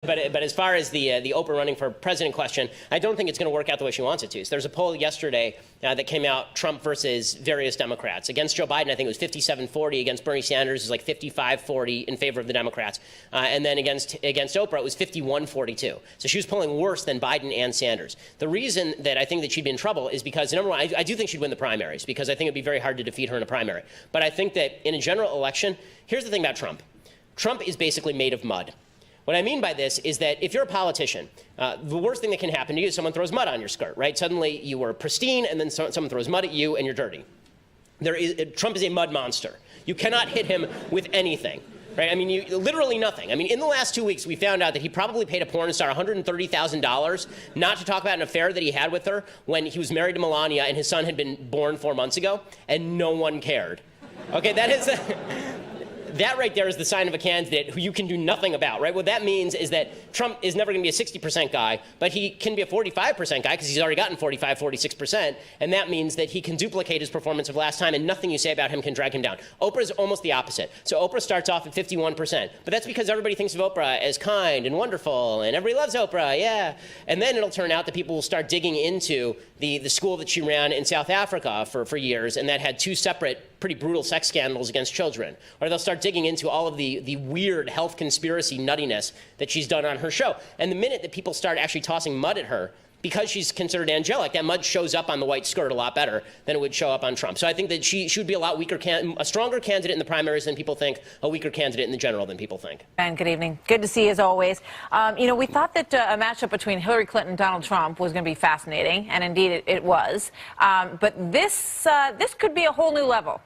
But as far as the Oprah running for president question, I don't think it's going to work out the way she wants it to. So there's a poll yesterday that came out, Trump versus various Democrats. Against Joe Biden, I think it was 57-40. Against Bernie Sanders, it was like 55-40 in favor of the Democrats. And then against Oprah, it was 51-42. So she was polling worse than Biden and Sanders. The reason that I think that she'd be in trouble is because, number one, I do think she'd win the primaries, because I think it'd be very hard to defeat her in a primary. But I think that in a general election, here's the thing about Trump. Trump is basically made of mud. What I mean by this is that if you're a politician, the worst thing that can happen to you is someone throws mud on your skirt, right? Suddenly you were pristine, and then someone throws mud at you, and you're dirty. Trump is a mud monster. You cannot hit him with anything, right? I mean, literally nothing. I mean, in the last 2 weeks, we found out that he probably paid a porn star $130,000 not to talk about an affair that he had with her when he was married to Melania and his son had been born 4 months ago, and no one cared. Okay, that is... That right there is the sign of a candidate who you can do nothing about, right? What that means is that Trump is never going to be a 60% guy, but he can be a 45% guy because he's already gotten 45, 46%, and that means that he can duplicate his performance of last time, and nothing you say about him can drag him down. Oprah is almost the opposite. So Oprah starts off at 51%, but that's because everybody thinks of Oprah as kind and wonderful, and everybody loves Oprah, yeah. And then it'll turn out that people will start digging into the school that she ran in South Africa for years, and that had 2 separate pretty brutal sex scandals against children. Or they'll start digging into all of the weird health conspiracy nuttiness that she's done on her show. And the minute that people start actually tossing mud at her, because she's considered angelic, that mud shows up on the white skirt a lot better than it would show up on Trump. So I think that she would be a lot weaker, a stronger candidate in the primaries than people think, a weaker candidate in the general than people think. And good evening. Good to see you as always. You know, we thought that a matchup between Hillary Clinton and Donald Trump was going to be fascinating, and indeed it was. But this could be a whole new level.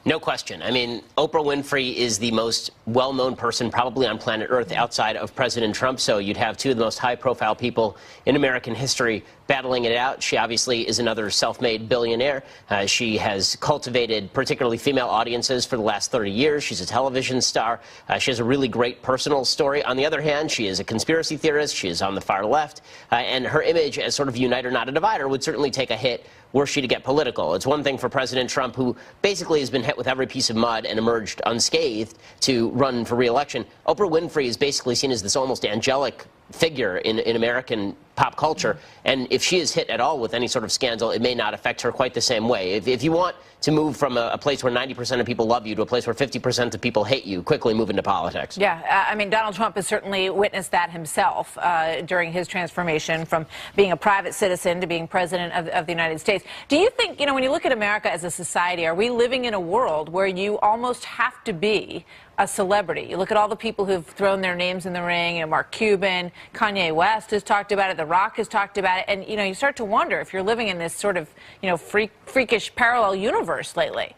No question. I mean, Oprah Winfrey is the most well-known person probably on planet Earth outside of President Trump, so you'd have 2 of the most high-profile people in American history battling it out. She obviously is another self-made billionaire. She has cultivated particularly female audiences for the last 30 years. She's a television star. She has a really great personal story. On the other hand, she is a conspiracy theorist. She is on the far left. And her image as sort of a uniter, not a divider, would certainly take a hit were she to get political. It's one thing for President Trump, who basically has been hit with every piece of mud and emerged unscathed, to run for re-election. Oprah Winfrey is basically seen as this almost angelic figure in American pop culture, and if she is hit at all with any sort of scandal, it may not affect her quite the same way. If you want to move from a place where 90% of people love you to a place where 50% of people hate you, quickly move into politics. Yeah, I mean, Donald Trump has certainly witnessed that himself during his transformation from being a private citizen to being president of the United States. Do you think, you know, when you look at America as a society, are we living in a world where you almost have to be a celebrity? You look at all the people who've thrown their names in the ring, you know, Mark Cuban, Kanye West has talked about it, The Rock has talked about it, and, you know, you start to wonder if you're living in this sort of, you know, freakish parallel universe lately.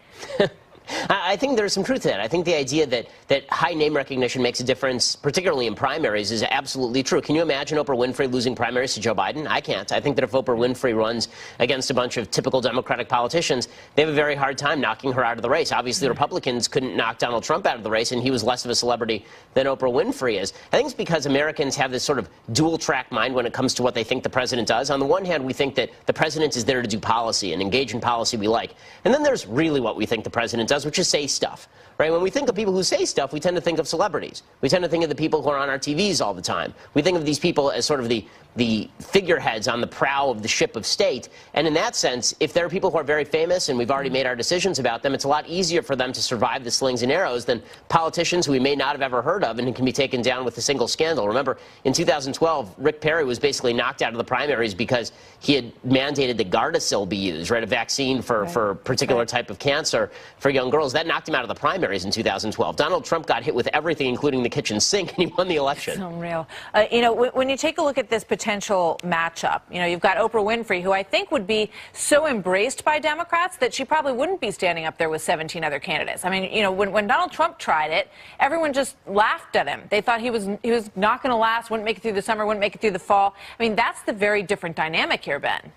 I think there's some truth to that. I think the idea that high name recognition makes a difference, particularly in primaries, is absolutely true. Can you imagine Oprah Winfrey losing primaries to Joe Biden? I can't. I think that if Oprah Winfrey runs against a bunch of typical Democratic politicians, they have a very hard time knocking her out of the race. Obviously, Republicans couldn't knock Donald Trump out of the race, and he was less of a celebrity than Oprah Winfrey is. I think it's because Americans have this sort of dual-track mind when it comes to what they think the president does. On the one hand, we think that the president is there to do policy and engage in policy we like. And then there's really what we think the president does, which is say stuff, right? When we think of people who say stuff, we tend to think of celebrities. We tend to think of the people who are on our TVs all the time. We think of these people as sort of the figureheads on the prow of the ship of state. And in that sense, if there are people who are very famous and we've already made our decisions about them, it's a lot easier for them to survive the slings and arrows than politicians who we may not have ever heard of and who can be taken down with a single scandal. Remember, in 2012, Rick Perry was basically knocked out of the primaries because he had mandated that Gardasil be used, right, a vaccine for a particular type of cancer for young girls. That knocked him out of the primaries in 2012. Donald Trump got hit with everything, including the kitchen sink, and he won the election. It's unreal. You know, when you take a look at this potential matchup, you know, you've got Oprah Winfrey, who I think would be so embraced by Democrats that she probably wouldn't be standing up there with 17 other candidates. I mean, you know, when Donald Trump tried it, everyone just laughed at him. They thought he was not going to last, wouldn't make it through the summer, wouldn't make it through the fall. I mean, that's the very different dynamic here, Ben.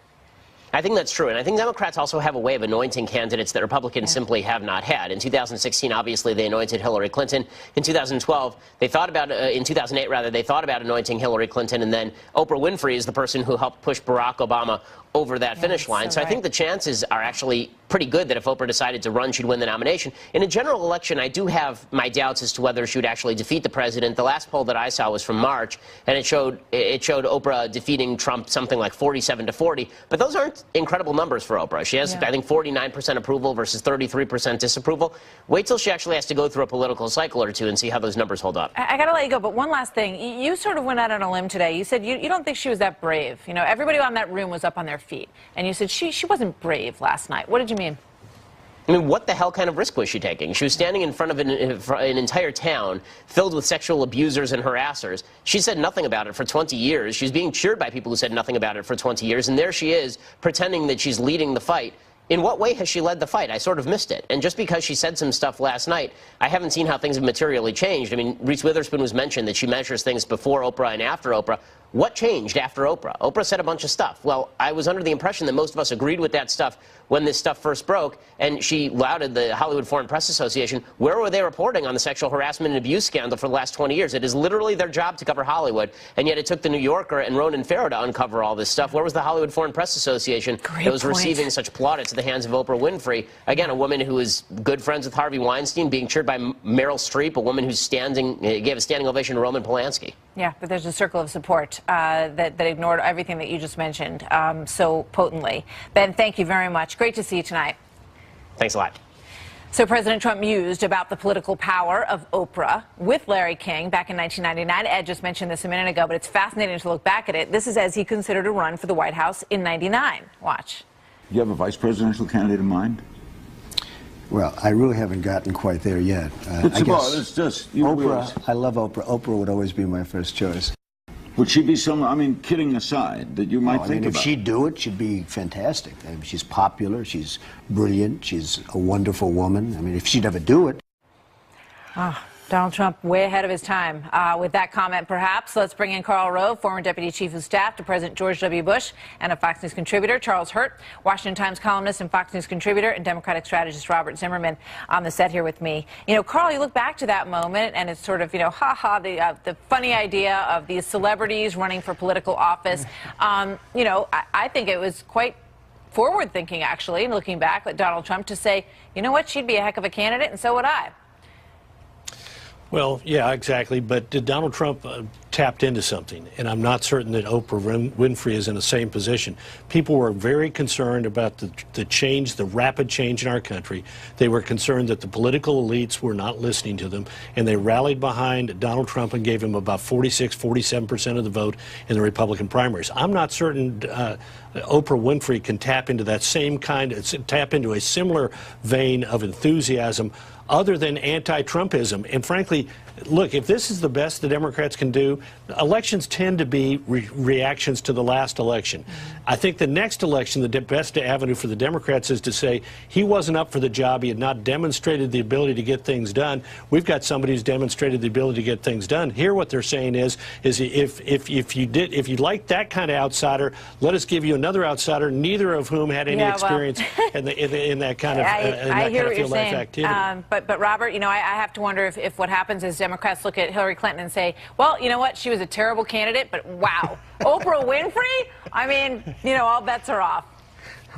I think that's true, and I think Democrats also have a way of anointing candidates that Republicans simply have not had. In 2016, obviously, they anointed Hillary Clinton. In 2012, they thought about, in 2008 rather, they thought about anointing Hillary Clinton, and then Oprah Winfrey is the person who helped push Barack Obama over that finish line. So I think the chances are actually pretty good that if Oprah decided to run, she'd win the nomination. In a general election, I do have my doubts as to whether she would actually defeat the president. The last poll that I saw was from March, and it showed Oprah defeating Trump something like 47-40. But those aren't incredible numbers for Oprah. She has, I think, 49% approval versus 33% disapproval. Wait till she actually has to go through a political cycle or two and see how those numbers hold up. I got to let you go, but one last thing. You sort of went out on a limb today. You said you don't think she was that brave. You know, everybody on that room was up on their feet, and you said she wasn't brave last night. What did you mean? I mean, what the hell kind of risk was she taking? She was standing in front of an entire town filled with sexual abusers and harassers. She said nothing about it for 20 years. She was being cheered by people who said nothing about it for 20 years, and there she is pretending that she's leading the fight. In what way has she led the fight? I sort of missed it. And just because she said some stuff last night, I haven't seen how things have materially changed. I mean, Reese Witherspoon was mentioned that she measures things before Oprah and after Oprah. What changed after Oprah? Oprah said a bunch of stuff. Well, I was under the impression that most of us agreed with that stuff when this stuff first broke, and she lauded the Hollywood Foreign Press Association. Where were they reporting on the sexual harassment and abuse scandal for the last 20 years? It is literally their job to cover Hollywood, and yet it took the New Yorker and Ronan Farrow to uncover all this stuff. Where was the Hollywood Foreign Press Association that was receiving such plaudits at the hands of Oprah Winfrey? Again, a woman who is good friends with Harvey Weinstein, being cheered by Meryl Streep, a woman who's gave a standing ovation to Roman Polanski. Yeah, but there's a circle of support that ignored everything that you just mentioned so potently. Ben, thank you very much. Great to see you tonight. Thanks a lot. So President Trump mused about the political power of Oprah with Larry King back in 1999. Ed just mentioned this a minute ago, but it's fascinating to look back at it. This is as he considered a run for the White House in '99. Watch. Do you have a vice presidential candidate in mind? Well, I really haven't gotten quite there yet. I guess it's just Oprah. I love Oprah. Oprah would always be my first choice. Would she be someone, I mean, kidding aside, that you might think if about? she'd do it, she'd be fantastic. I mean, she's popular, she's brilliant, she's a wonderful woman. I mean, if she'd ever do it. Oh, Donald Trump way ahead of his time. With that comment, perhaps, let's bring in Karl Rove, former Deputy Chief of Staff to President George W. Bush and a Fox News contributor, Charles Hurt, Washington Times columnist and Fox News contributor, and Democratic strategist Robert Zimmerman on the set here with me. You know, Karl, you look back to that moment, and it's sort of, you know, the funny idea of these celebrities running for political office. You know, I think it was quite forward-thinking, actually, looking back at Donald Trump to say, you know what, she'd be a heck of a candidate, and so would I. Well, yeah, exactly. But Donald Trump tapped into something, and I'm not certain that Oprah Winfrey is in the same position. People were very concerned about the change, the rapid change in our country. They were concerned that the political elites were not listening to them, and they rallied behind Donald Trump and gave him about 47% of the vote in the Republican primaries. I'm not certain Oprah Winfrey can tap into that same tap into a similar vein of enthusiasm other than anti-Trumpism. And frankly, look, if this is the best the Democrats can do, elections tend to be reactions to the last election. I think the next election, the best avenue for the Democrats is to say he wasn't up for the job. He had not demonstrated the ability to get things done. We've got somebody who's demonstrated the ability to get things done. Here, what they're saying is if you like that kind of outsider, let us give you another outsider, neither of whom had any experience in that kind of field life activity. But Robert, you know, I have to wonder if what happens is Democrats look at Hillary Clinton and say, well, you know what, she was a terrible candidate, but wow, Oprah Winfrey? I mean, you know, all bets are off.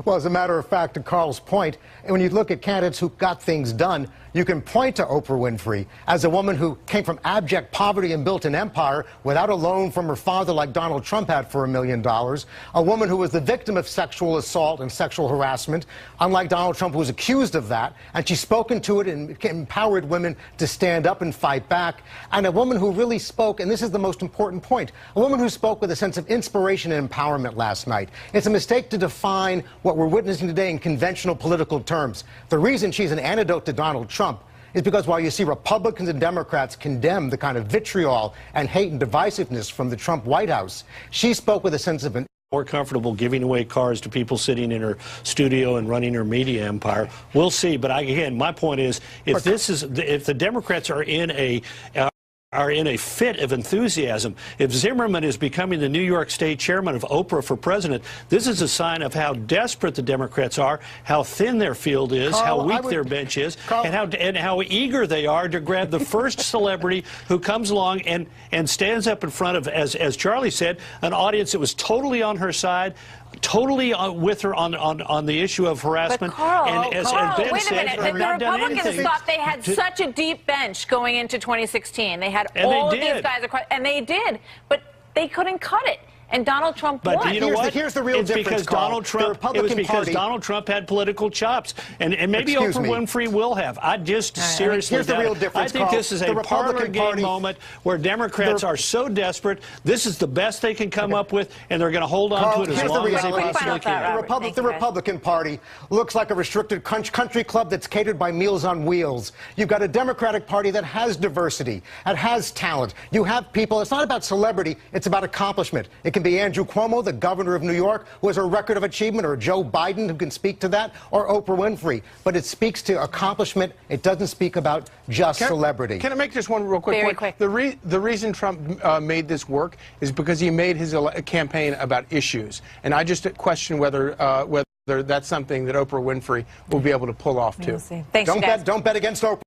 Well, as a matter of fact, to Carl's point, when you look at candidates who got things done, you can point to Oprah Winfrey as a woman who came from abject poverty and built an empire without a loan from her father like Donald Trump had for $1 million, a woman who was the victim of sexual assault and sexual harassment, unlike Donald Trump, who was accused of that, and she's spoken to it and empowered women to stand up and fight back, and a woman who really spoke, and this is the most important point, a woman who spoke with a sense of inspiration and empowerment last night. It's a mistake to define what we're witnessing today in conventional political terms. The reason she's an antidote to Donald Trump is because while you see Republicans and Democrats condemn the kind of vitriol and hate and divisiveness from the Trump White House, she spoke with a sense of more comfortable giving away cars to people sitting in her studio and running her media empire. We'll see. But again, my point is, if the Democrats are in a fit of enthusiasm. If Zimmerman is becoming the New York State chairman of Oprah for president, this is a sign of how desperate the Democrats are, how thin their field is, how weak their bench is, and how eager they are to grab the first celebrity who comes along and stands up in front of, as Charlie said, an audience that was totally on her side, totally with her on the issue of harassment. But Carl, and as Ben wait a said, minute. have The not done Republicans anything thought they had such a deep bench going into 2016. They had And all they of these did. guys across, and they did, but they couldn't cut it. And Donald Trump But won. you know what? Here's the real it's difference, because Carl. Donald The Trump. It was Republican because Party- Donald Trump had political chops, and maybe Excuse Oprah me. Winfrey will have. I just seriously Here's the doubt real it. difference, I think Carl. this is The a Republican parlor game Party- moment where Democrats are so desperate. This is the best they can come up with, and they're going to hold on Carl, to it as here's the long as they reality. possibly can. Robert. The Republican Party looks like a restricted country club that's catered by Meals on Wheels. You've got a Democratic Party that has diversity, that has talent. You have people. It's not about celebrity. It's about accomplishment. It can be Andrew Cuomo, the governor of New York, who has a record of achievement, or Joe Biden, who can speak to that, or Oprah Winfrey. But it speaks to accomplishment. It doesn't speak about just celebrity. Can I make just one real quick Very point? quick. The reason Trump made this work is because he made his campaign about issues, and I just question whether that's something that Oprah Winfrey will be able to pull off too. Thanks, you guys. Don't bet against Oprah.